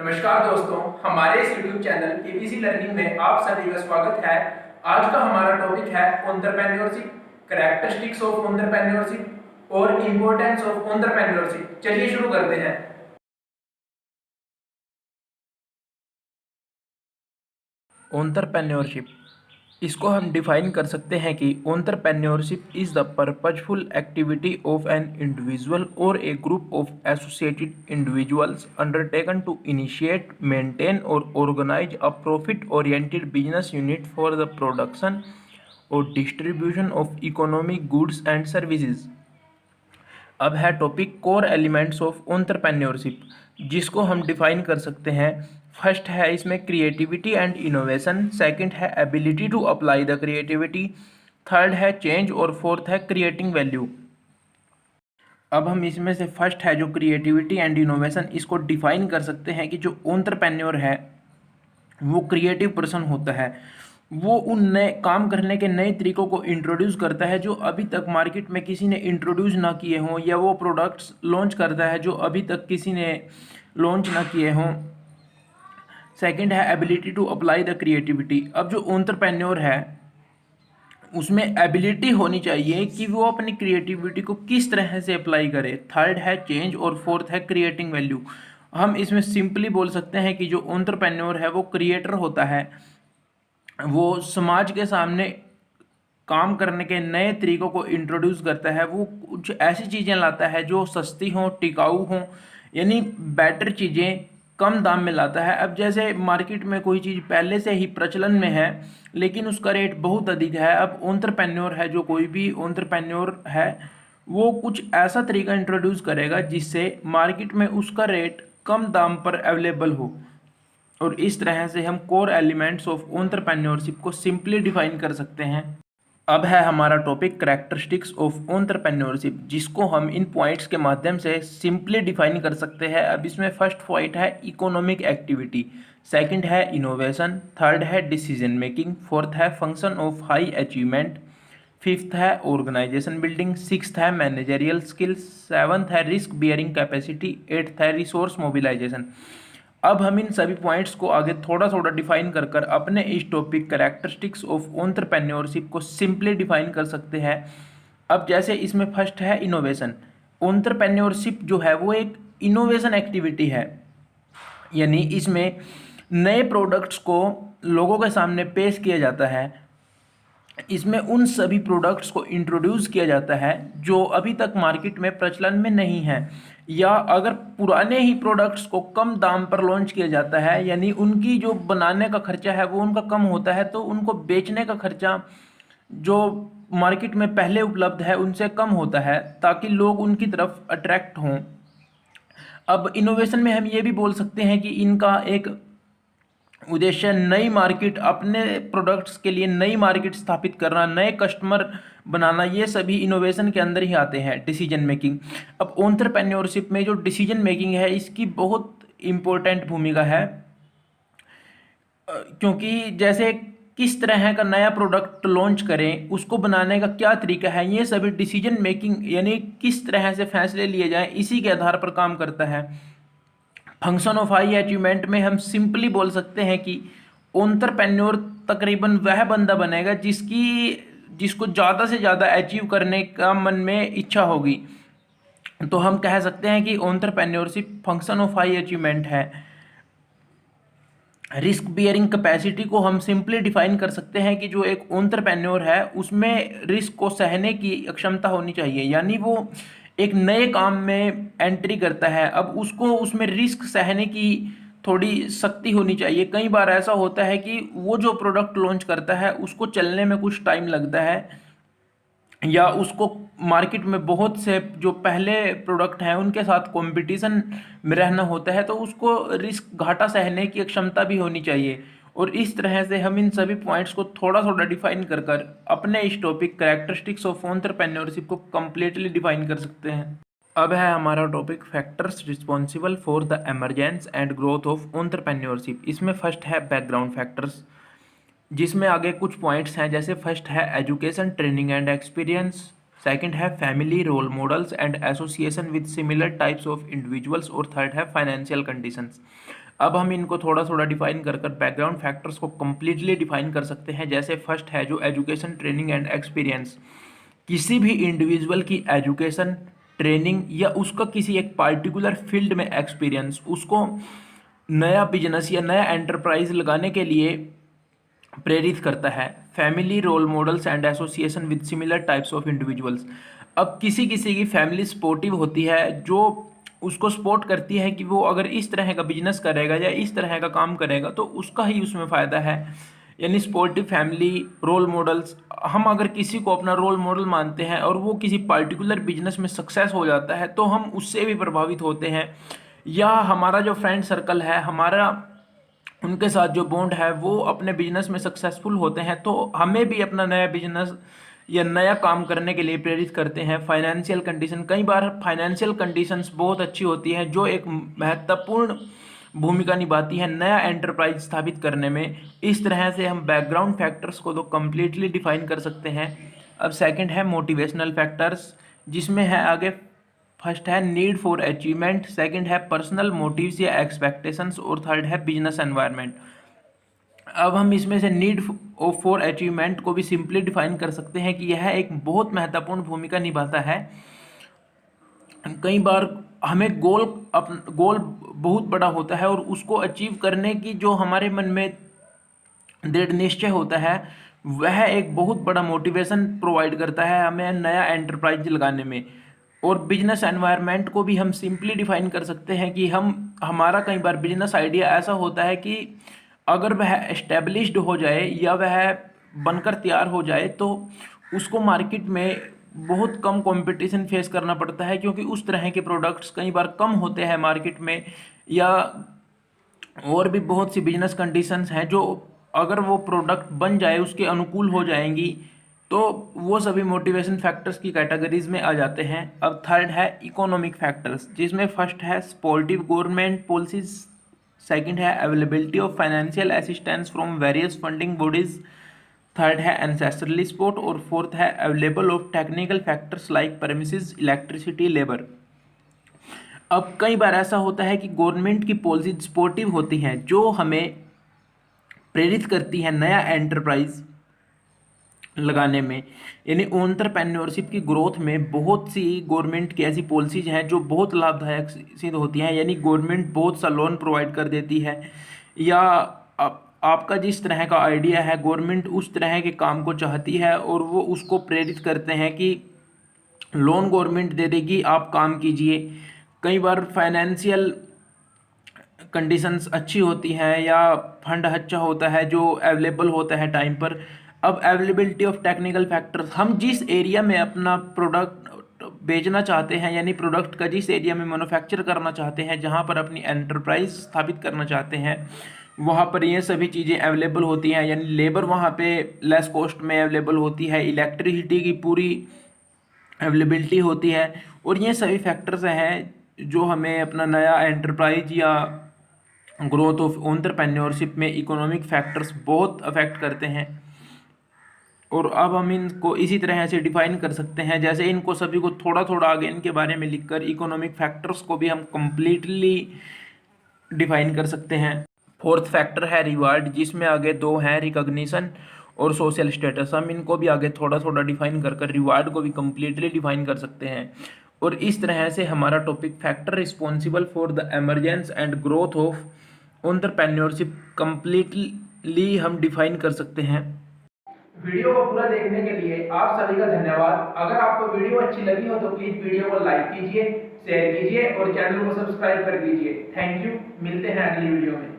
नमस्कार दोस्तों, हमारे इस यूट्यूब चैनल केबीसी लर्निंग में आप सभी का स्वागत है। आज का हमारा टॉपिक है एंटरप्रेन्योरशिप, कैरेक्टरिस्टिक्स ऑफ एंटरप्रेन्योरशिप और इंपॉर्टेंस ऑफ एंटरप्रेन्योरशिप। चलिए शुरू करते हैं। एंटरप्रेन्योरशिप, इसको हम डिफाइन कर सकते हैं कि entrepreneurship is the purposeful activity of an individual और a group of associated individuals undertaken to initiate, maintain और organise a profit oriented business unit for the production और distribution of economic goods and services. अब है topic core elements of entrepreneurship, जिसको हम define कर सकते हैं। फर्स्ट है इसमें क्रिएटिविटी एंड इनोवेशन, सेकंड है ability to apply the creativity, third है चेंज और फोर्थ है क्रिएटिंग वैल्यू। अब हम इसमें से फर्स्ट है जो क्रिएटिविटी एंड इनोवेशन, इसको डिफाइन कर सकते हैं कि जो एंटरप्रेन्योर है वो क्रिएटिव पर्सन होता है। वो उन नए काम करने के नए तरीकों को इंट्रोड्यूस करता है जो अभी तक मार्केट में किसी ने इंट्रोड्यूस ना किए हों, या वो प्रोडक्ट्स लॉन्च करता है जो अभी तक किसी ने लॉन्च ना किए हों। सेकंड है ability to apply the creativity. अब जो एंटरप्रेन्योर है उसमें एबिलिटी होनी चाहिए कि वो अपनी क्रिएटिविटी को किस तरह से अप्लाई करे। थर्ड है चेंज और फोर्थ है क्रिएटिंग वैल्यू। हम इसमें सिंपली बोल सकते हैं कि जो एंटरप्रेन्योर है वो क्रिएटर होता है। वो समाज के सामने काम करने के नए तरीकों को इंट्रोड्यूस करता है। वो कुछ ऐसी चीज़ें लाता है जो सस्ती हों, टिकाऊ हों, यानी बेटर चीज़ें कम दाम में लाता है। अब जैसे मार्केट में कोई चीज़ पहले से ही प्रचलन में है लेकिन उसका रेट बहुत अधिक है। अब एंटरप्रेन्योर है, जो कोई भी एंटरप्रेन्योर है वो कुछ ऐसा तरीका इंट्रोड्यूस करेगा जिससे मार्केट में उसका रेट कम दाम पर अवेलेबल हो। और इस तरह से हम कोर एलिमेंट्स ऑफ एंटरप्रेन्योरशिप को सिंपली डिफाइन कर सकते हैं। अब है हमारा टॉपिक करैक्टरिस्टिक्स ऑफ एंटरप्रेन्योरशिप, जिसको हम इन पॉइंट्स के माध्यम से सिंपली डिफाइन कर सकते हैं। अब इसमें फर्स्ट पॉइंट है इकोनॉमिक एक्टिविटी, सेकंड है इनोवेशन, थर्ड है डिसीजन मेकिंग, फोर्थ है function of high achievement, fifth है ऑर्गेनाइजेशन बिल्डिंग, सिक्स्थ है मैनेजरियल स्किल्स, सेवंथ है रिस्क बियरिंग कैपेसिटी, एट्थ है रिसोर्स मोबिलाइजेशन। अब हम इन सभी पॉइंट्स को आगे थोड़ा थोड़ा डिफाइन कर कर अपने इस टॉपिक कैरेक्टरिस्टिक्स ऑफ एंटरप्रेन्योरशिप को सिंपली डिफाइन कर सकते हैं। अब जैसे इसमें फर्स्ट है इनोवेशन। एंटरप्रेन्योरशिप जो है वो एक इनोवेशन एक्टिविटी है, यानी इसमें नए प्रोडक्ट्स को लोगों के सामने पेश किया जाता है। इसमें उन सभी प्रोडक्ट्स को इंट्रोड्यूस किया जाता है जो अभी तक मार्केट में प्रचलन में नहीं है, या अगर पुराने ही प्रोडक्ट्स को कम दाम पर लॉन्च किया जाता है, यानी उनकी जो बनाने का खर्चा है वो उनका कम होता है, तो उनको बेचने का खर्चा जो मार्केट में पहले उपलब्ध है उनसे कम होता है, ताकि लोग उनकी तरफ अट्रैक्ट हों। अब इनोवेशन में हम ये भी बोल सकते हैं कि इनका एक उद्देश्य नई मार्केट, अपने प्रोडक्ट्स के लिए नई मार्केट स्थापित करना, नए कस्टमर बनाना, ये सभी इनोवेशन के अंदर ही आते हैं। डिसीजन मेकिंग, अब एंटरप्रेन्योरशिप में जो डिसीजन मेकिंग है इसकी बहुत इम्पोर्टेंट भूमिका है, क्योंकि जैसे किस तरह का नया प्रोडक्ट लॉन्च करें, उसको बनाने का क्या तरीका है, ये सभी डिसीजन मेकिंग यानी किस तरह से फैसले लिए जाएं, इसी के आधार पर काम करता है। फंक्शन ऑफ हाई अचीवमेंट में हम सिंपली बोल सकते हैं कि एंटरप्रेन्योर तकरीबन वह बंदा बनेगा जिसको ज़्यादा से ज़्यादा अचीव करने का मन में इच्छा होगी। तो हम कह सकते हैं कि entrepreneurship function of high achievement है। रिस्क बियरिंग कैपेसिटी को हम सिंपली डिफाइन कर सकते हैं कि जो एक एंटरप्रेन्योर है उसमें रिस्क को सहने की क्षमता होनी चाहिए, यानी वो एक नए काम में एंट्री करता है, अब उसको उसमें रिस्क सहने की थोड़ी शक्ति होनी चाहिए। कई बार ऐसा होता है कि वो जो प्रोडक्ट लॉन्च करता है उसको चलने में कुछ टाइम लगता है, या उसको मार्केट में बहुत से जो पहले प्रोडक्ट हैं उनके साथ कंपटीशन में रहना होता है, तो उसको रिस्क घाटा सहने की क्षमता भी होनी चाहिए। और इस तरह से हम इन सभी पॉइंट्स को थोड़ा थोड़ा डिफाइन कर कर अपने इस टॉपिक कैरेक्टरिस्टिक्स ऑफ एंटरप्रेन्योरशिप को कम्प्लीटली डिफाइन कर सकते हैं। अब है हमारा topic factors responsible for the emergence and growth of entrepreneurship. इसमें फर्स्ट है बैकग्राउंड फैक्टर्स, जिसमें आगे कुछ पॉइंट्स हैं। जैसे फर्स्ट है education, training and experience, second है family, role models and association with similar types of individuals, और थर्ड है फाइनेंशियल कंडीशंस। अब हम इनको थोड़ा थोड़ा डिफाइन कर बैकग्राउंड फैक्टर्स को कम्प्लीटली डिफाइन कर सकते हैं। जैसे फर्स्ट है जो एजुकेशन, ट्रेनिंग एंड एक्सपीरियंस। किसी भी इंडिविजुअल की एजुकेशन, ट्रेनिंग या उसका किसी एक पार्टिकुलर फील्ड में एक्सपीरियंस उसको नया बिजनेस या नया एंटरप्राइज लगाने के लिए प्रेरित करता है। Family, role models and association with similar types of individuals. अब किसी किसी की फैमिली सपोर्टिव होती है जो उसको सपोर्ट करती है कि वो अगर इस तरह का बिजनेस करेगा या इस तरह का काम करेगा तो उसका ही उसमें फ़ायदा है। यानी सपोर्टिव फैमिली, रोल मॉडल्स। हम अगर किसी को अपना रोल मॉडल मानते हैं और वो किसी पार्टिकुलर बिजनेस में सक्सेस हो जाता है तो हम उससे भी प्रभावित होते हैं। या हमारा जो फ्रेंड सर्कल है, हमारा उनके साथ जो बॉन्ड है वो अपने बिजनेस में सक्सेसफुल होते हैं तो हमें भी अपना नया बिजनेस या नया काम करने के लिए प्रेरित करते हैं। फाइनेंशियल कंडीशन, कई बार फाइनेंशियल कंडीशंस बहुत अच्छी होती हैं जो एक महत्वपूर्ण भूमिका निभाती है नया एंटरप्राइज स्थापित करने में। इस तरह से हम बैकग्राउंड फैक्टर्स को तो कम्प्लीटली डिफाइन कर सकते हैं। अब सेकंड है मोटिवेशनल फैक्टर्स, जिसमें है आगे फर्स्ट है नीड फॉर अचीवमेंट, सेकंड है पर्सनल मोटिव्स या एक्सपेक्टेशंस और थर्ड है बिजनेस एनवायरनमेंट। अब हम इसमें से नीड फॉर अचीवमेंट को भी सिंपली डिफाइन कर सकते हैं कि यह एक बहुत महत्वपूर्ण भूमिका निभाता है। कई बार हमें गोल बहुत बड़ा होता है और उसको अचीव करने की जो हमारे मन में दृढ़ निश्चय होता है वह एक बहुत बड़ा मोटिवेशन प्रोवाइड करता है हमें नया एंटरप्राइज लगाने में। और बिजनेस एनवायरनमेंट को भी हम सिंपली डिफाइन कर सकते हैं कि हमारा कई बार बिजनेस आइडिया ऐसा होता है कि अगर वह एस्टेब्लिश्ड हो जाए या वह बनकर तैयार हो जाए तो उसको मार्केट में बहुत कम कंपटीशन फेस करना पड़ता है, क्योंकि उस तरह के प्रोडक्ट्स कई बार कम होते हैं मार्केट में। या और भी बहुत सी बिजनेस कंडीशंस हैं जो अगर वो प्रोडक्ट बन जाए उसके अनुकूल हो जाएंगी तो वो सभी मोटिवेशन फैक्टर्स की कैटेगरीज में आ जाते हैं। अब थर्ड है इकोनॉमिक फैक्टर्स, जिसमें फर्स्ट है सपोर्टिव गवर्नमेंट पॉलिसीज, सेकंड है availability of financial assistance from various funding bodies, third है एंसेस्टरली सपोर्ट और फोर्थ है available of technical factors like premises, electricity, labour. अब कई बार ऐसा होता है कि गवर्नमेंट की पॉलिसी सपोर्टिव होती हैं जो हमें प्रेरित करती है नया एंटरप्राइज लगाने में। यानी एंटरप्रेन्योरशिप की ग्रोथ में बहुत सी गवर्नमेंट की ऐसी पॉलिसीज हैं जो बहुत लाभदायक सिद्ध होती हैं। यानी गवर्नमेंट बहुत सा लोन प्रोवाइड कर देती है या आपका जिस तरह का आइडिया है गवर्नमेंट उस तरह के काम को चाहती है और वो उसको प्रेरित करते हैं कि लोन गवर्नमेंट दे देगी, आप काम कीजिए। कई बार फाइनेंशियल कंडीशंस अच्छी होती हैं या फंड अच्छा होता है जो अवेलेबल होता है टाइम पर। अब अवेलेबिलिटी ऑफ टेक्निकल फैक्टर्स, हम जिस एरिया में अपना प्रोडक्ट बेचना चाहते हैं यानी प्रोडक्ट का जिस एरिया में मैन्युफैक्चर करना चाहते हैं, जहां पर अपनी एंटरप्राइज स्थापित करना चाहते हैं, वहाँ पर ये सभी चीज़ें अवेलेबल होती हैं। यानी लेबर वहाँ पे लेस कॉस्ट में अवेलेबल होती है, इलेक्ट्रिसिटी की पूरी अवेलेबिलिटी होती है। और ये सभी फैक्टर्स हैं जो हमें अपना नया एंटरप्राइज या ग्रोथ ऑफ एंटरप्रेन्योरशिप में इकोनॉमिक फैक्टर्स बहुत अफेक्ट करते हैं। और अब हम इनको इसी तरह से डिफाइन कर सकते हैं, जैसे इनको सभी को थोड़ा थोड़ा आगे इनके बारे में लिखकर इकोनॉमिक फैक्टर्स को भी हम कंप्लीटली डिफाइन कर सकते हैं। फोर्थ फैक्टर है रिवार्ड, जिसमें आगे दो हैं रिकॉग्निशन और सोशल स्टेटस। हम इनको भी आगे थोड़ा थोड़ा डिफाइन कर रिवार्ड को भी कंप्लीटली डिफाइन कर सकते हैं। और इस तरह से हमारा topic factor responsible for the emergence and growth of entrepreneurship completely हम डिफाइन कर सकते हैं। वीडियो को पूरा देखने के लिए आप सभी का धन्यवाद। अगर आपको वीडियो अच्छी लगी हो तो प्लीज वीडियो को लाइक कीजिए, शेयर कीजिए और चैनल को सब्सक्राइब कर दीजिए। थैंक यू, मिलते हैं अगली वीडियो में।